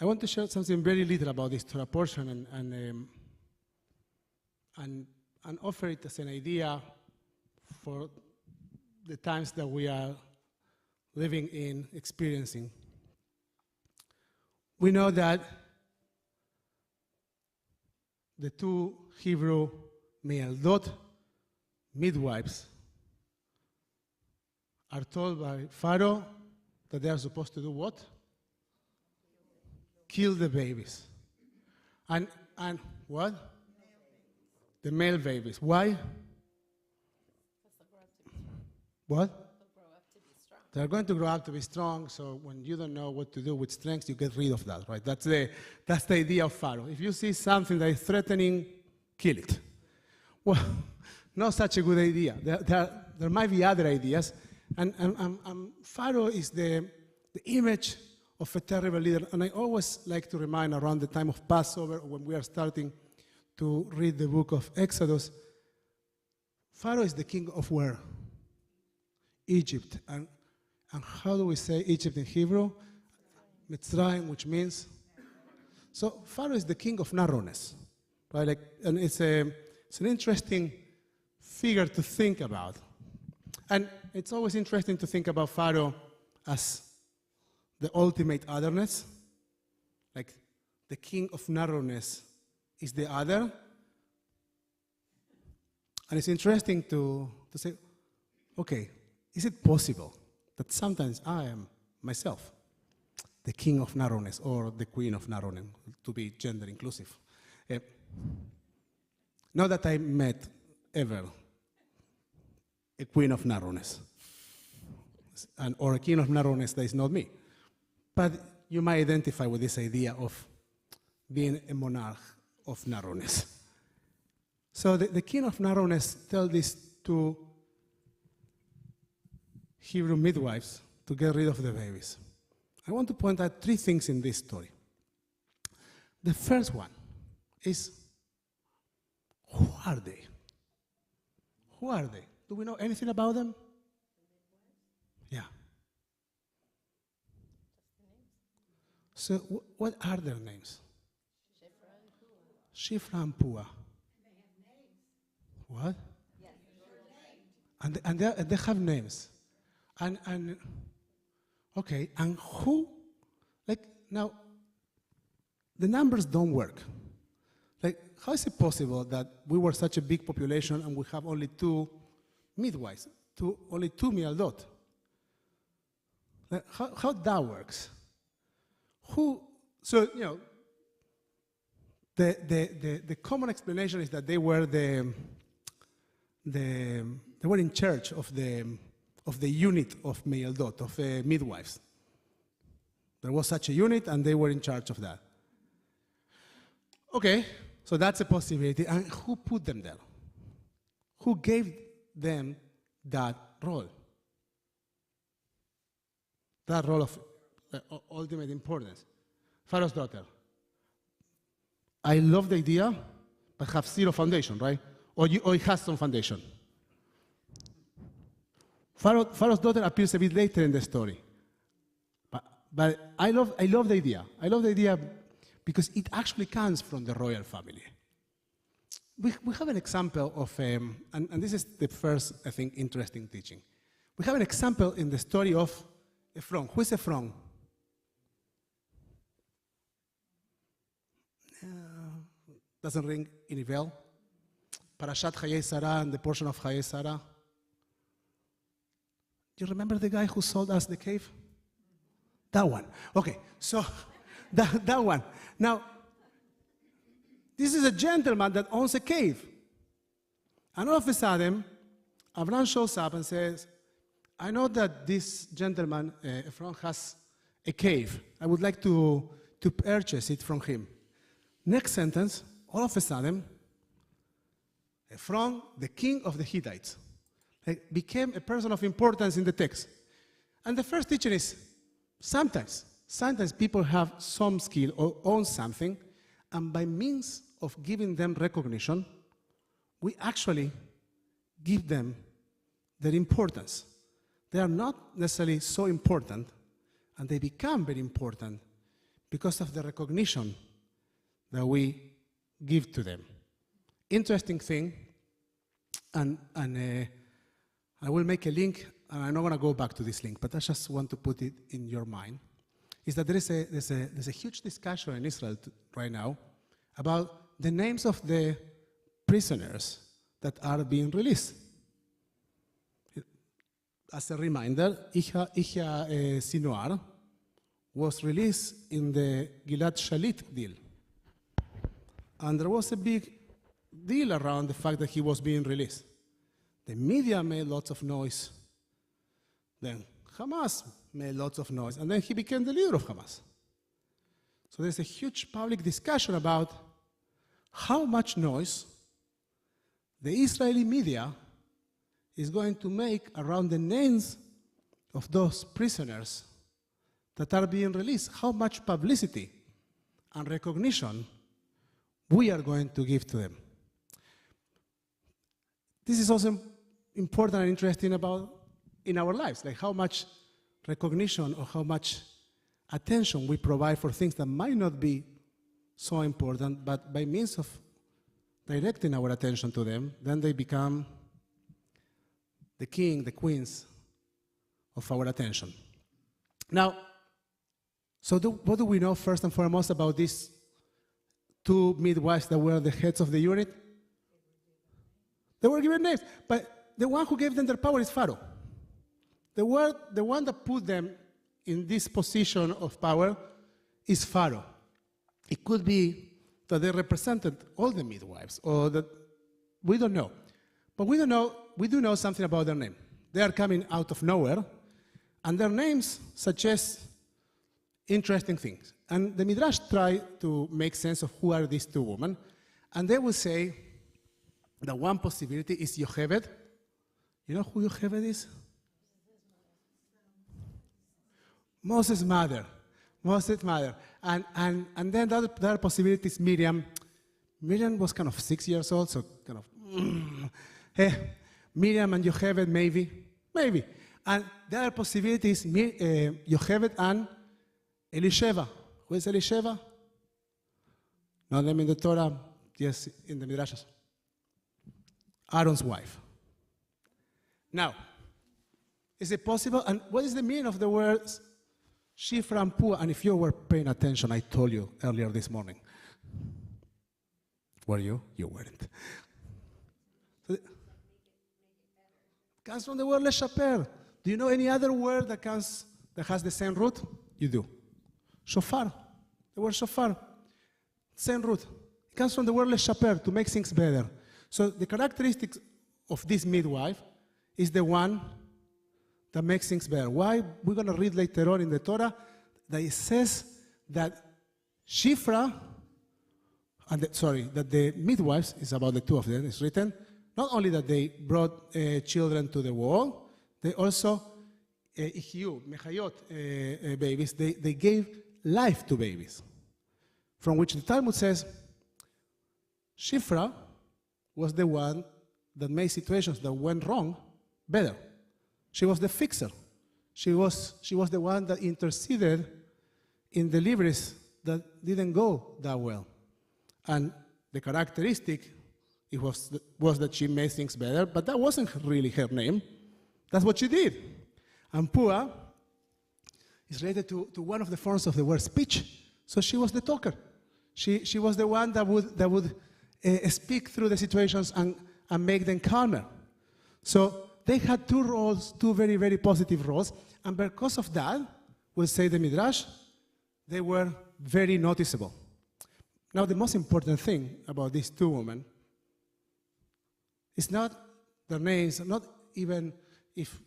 I want to share something very little about this Torah portion and offer it as an idea for the times that we are living in, experiencing. We know that the two Hebrew me'aldot, midwives, are told by Pharaoh that they are supposed to do what? Kill the babies. And what? The male babies. Why? What? They're going to grow up to be strong, so when you don't know what to do with strength, you get rid of that, right? That's the idea of Pharaoh. If you see something that is threatening, kill it. Well, not such a good idea. There might be other ideas, and Pharaoh is the image of a terrible leader, and I always like to remind around the time of Passover, when we are starting to read the book of Exodus, Pharaoh is the king of where? Egypt. And how do we say Egypt in Hebrew? Mitzrayim, which means? So Pharaoh is the king of narrowness, right? And it's an interesting figure to think about. And it's always interesting to think about Pharaoh as the ultimate otherness. Like the king of narrowness is the other. And it's interesting to say, okay, is it possible that sometimes I am myself the king of narrowness or the queen of narrowness, to be gender inclusive? Not that I met ever a queen of narrowness or a king of narrowness that is not me. But you might identify with this idea of being a monarch of narrowness. So the king of narrowness tells this to Hebrew midwives to get rid of the babies. I want to point out three things in this story. The first one is, who are they? Who are they? Do we know anything about them? Yeah. So what are their names? Shifra and Pua. What? And they have names. And okay, and who, like, now, the numbers don't work. Like, how is it possible that we were such a big population and we have only two midwives, only two me'aldot? Like, how that works? So, you know, the common explanation is that they were they were in charge of the unit of me'aldot, of midwives. There was such a unit, and they were in charge of that. Okay, so that's a possibility. And who put them there? Who gave them that role? That role of ultimate importance. Pharaoh's daughter. I love the idea, but have zero foundation, right? Or it has some foundation. Pharaoh's daughter appears a bit later in the story. But I love the idea. I love the idea because it actually comes from the royal family. We have an example of, and this is the first, I think, interesting teaching. We have an example in the story of Ephron. Who is Ephron? Doesn't ring any bell? Parashat Chayei Sarah and the portion of Chayei Sarah. You remember the guy who sold us the cave? That one. Okay, so that one. Now, this is a gentleman that owns a cave. And all of a sudden, Abraham shows up and says, I know that this gentleman, Ephron, has a cave. I would like to purchase it from him. Next sentence, all of a sudden, Ephron, the king of the Hittites, became a person of importance in the text. And the first teaching is, sometimes people have some skill or own something, and by means of giving them recognition, we actually give them their importance. They are not necessarily so important, and they become very important because of the recognition that we give to them. Interesting thing, and I will make a link, and I'm not going to go back to this link, but I just want to put it in your mind, is that there's a huge discussion in Israel right now about the names of the prisoners that are being released. As a reminder, Yahya Sinwar was released in the Gilad Shalit deal. And there was a big deal around the fact that he was being released. The media made lots of noise. Then Hamas made lots of noise. And then he became the leader of Hamas. So there's a huge public discussion about how much noise the Israeli media is going to make around the names of those prisoners that are being released. How much publicity and recognition we are going to give to them. This is also important and interesting about in our lives, like how much recognition or how much attention we provide for things that might not be so important, but by means of directing our attention to them, then they become the king, the queens of our attention. Now, so what do we know first and foremost about these two midwives that were the heads of the unit? They were given names, but the one who gave them their power is Pharaoh. The one that put them in this position of power is Pharaoh. It could be that they represented all the midwives, or that we don't know. But we do know something about their name. They are coming out of nowhere, and their names suggest interesting things. And the Midrash try to make sense of who are these two women, and they will say that one possibility is Yocheved. You know who Yocheved is? Moses' mother. Moses' mother. And then the other possibility is Miriam. Miriam was kind of 6 years old, so kind of, Miriam and Yocheved, maybe. And the other possibility is Yocheved and Elisheva. Who is Elisheva? Not them in the Torah, yes, in the Midrashas. Aaron's wife. Now, is it possible? And what is the meaning of the words Shifra and Pua? And if you were paying attention, I told you earlier this morning. Were you? You weren't. So it comes from the word leshaper. Do you know any other word that has the same root? You do. Shofar. The word shofar. Same root. It comes from the word leshaper, to make things better. So the characteristics of this midwife is the one that makes things better. Why? We're going to read later on in the Torah that it says that Shifra, that the midwives, is about the two of them, it's written, not only that they brought children to the world, they also, Mechayot babies, they gave life to babies. From which the Talmud says, Shifra was the one that made situations that went wrong better. She was the fixer. She was the one that interceded in deliveries that didn't go that well. And the characteristic was that she made things better, but that wasn't really her name. That's what she did. And Pua is related to one of the forms of the word speech. So she was the talker. She was the one that would speak through the situations and make them calmer. So they had two roles, two very, very positive roles, and because of that, we'll say the Midrash, they were very noticeable. Now, the most important thing about these two women is not their names, not even if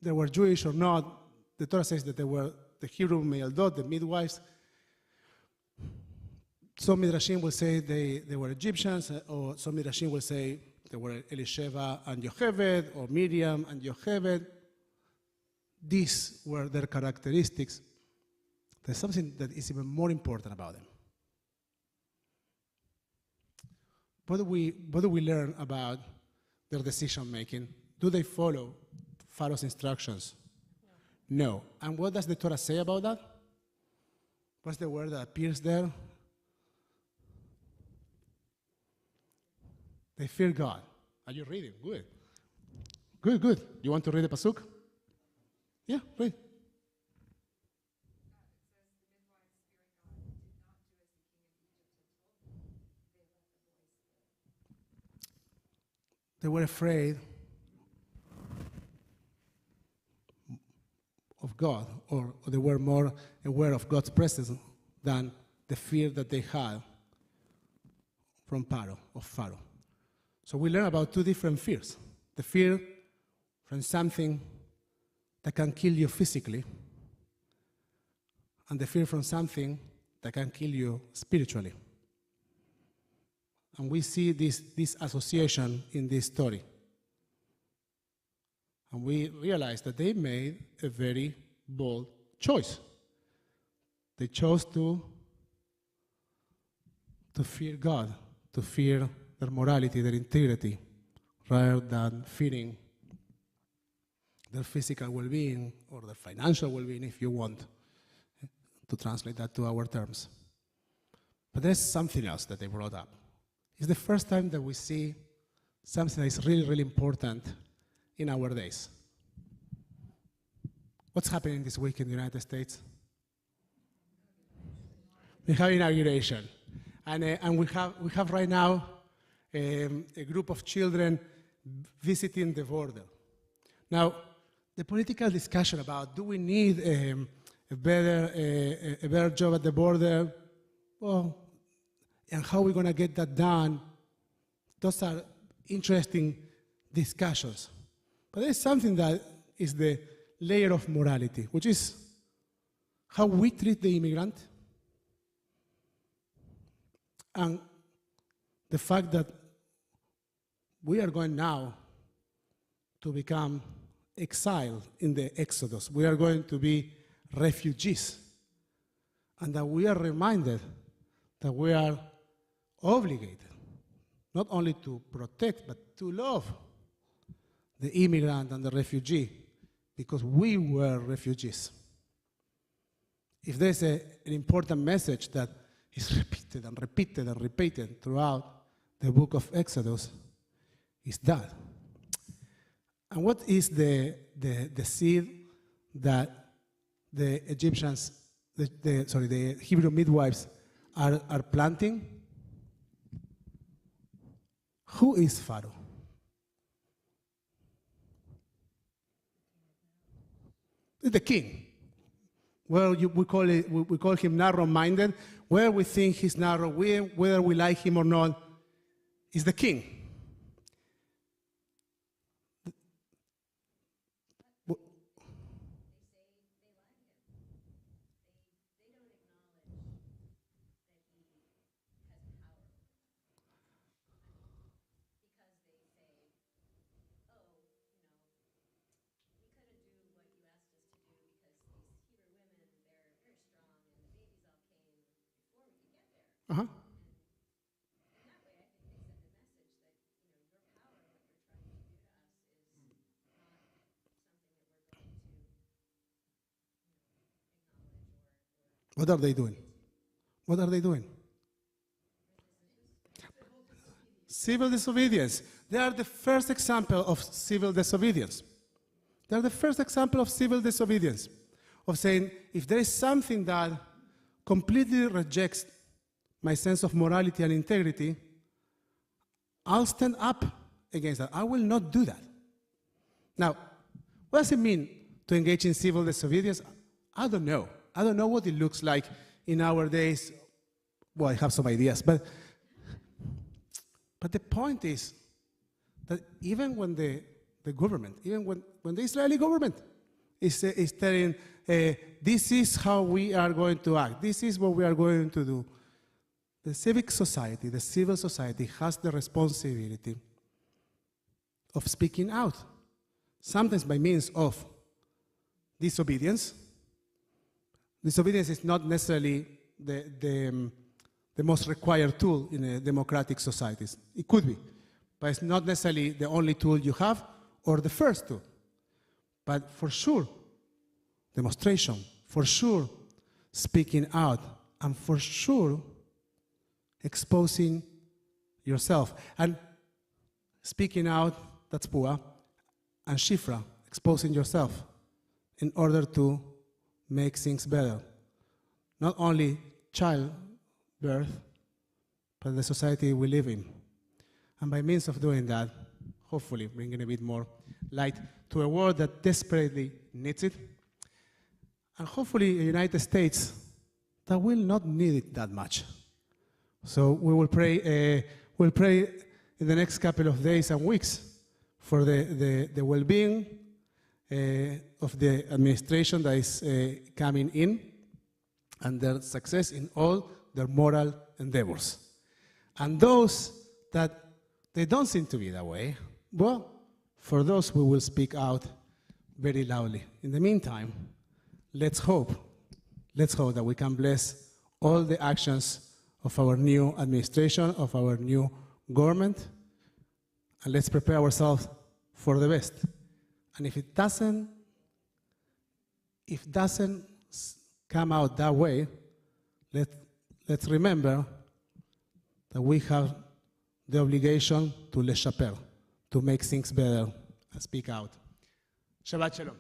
they were Jewish or not. The Torah says that they were the Hebrew Me'aldot, the midwives. Some Midrashim will say they were Egyptians, or some Midrashim will say they were Elisheva and Yocheved, or Miriam and Yocheved. These were their characteristics. There's something that is even more important about them. What do we learn about their decision making? Do they follow Pharaoh's instructions? No. And what does the Torah say about that? What's the word that appears there? They fear God. Are you reading? Good. Good, good. You want to read the pasuk? Yeah, read. They were afraid of God, or they were more aware of God's presence than the fear that they had from Pharaoh. So we learn about two different fears. The fear from something that can kill you physically, and the fear from something that can kill you spiritually. And we see this association in this story. And we realize that they made a very bold choice. They chose to fear God, to fear their morality, their integrity, rather than fearing their physical well-being or their financial well-being, if you want to translate that to our terms. But there's something else that they brought up. It's the first time that we see something that is really, really important in our days. What's happening this week in the United States? We have inauguration. And we have right now a group of children visiting the border. Now, the political discussion about do we need a better job at the border, well, and how we're going to get that done, those are interesting discussions. But there's something that is the layer of morality, which is how we treat the immigrant, and the fact that we are going now to become exiled in the Exodus. We are going to be refugees. And that we are reminded that we are obligated not only to protect, but to love the immigrant and the refugee, because we were refugees. If there's an important message that is repeated and repeated and repeated throughout the book of Exodus, is that. And what is the seed that the Egyptians, the Hebrew midwives are planting? Who is Pharaoh? The king. Well, we call him narrow-minded. Where we think he's narrow, whether we like him or not, is the king. Uh-huh. What are they doing? What are they doing? Civil disobedience. They are the first example of civil disobedience. They are the first example of civil disobedience, of saying, if there is something that completely rejects my sense of morality and integrity, I'll stand up against that. I will not do that. Now, what does it mean to engage in civil disobedience? I don't know. I don't know what it looks like in our days. Well, I have some ideas, but the point is that even when the government, even when the Israeli government is telling, this is how we are going to act, this is what we are going to do, the civic society, the civil society has the responsibility of speaking out, sometimes by means of disobedience. Disobedience is not necessarily the most required tool in a democratic societies. It could be, but it's not necessarily the only tool you have or the first tool. But for sure, demonstration, for sure, speaking out and for sure, exposing yourself. And speaking out, that's pua, and shifra, exposing yourself in order to make things better. Not only childbirth, but the society we live in. And by means of doing that, hopefully bringing a bit more light to a world that desperately needs it, and hopefully a United States that will not need it that much. So we will pray, we'll pray in the next couple of days and weeks for the well-being of the administration that is coming in and their success in all their moral endeavors. And those that they don't seem to be that way, well, for those we will speak out very loudly. In the meantime, let's hope that we can bless all the actions of our new administration, of our new government, and let's prepare ourselves for the best. And if it doesn't come out that way, let's remember that we have the obligation to leshaper, to make things better and speak out. Shabbat Shalom.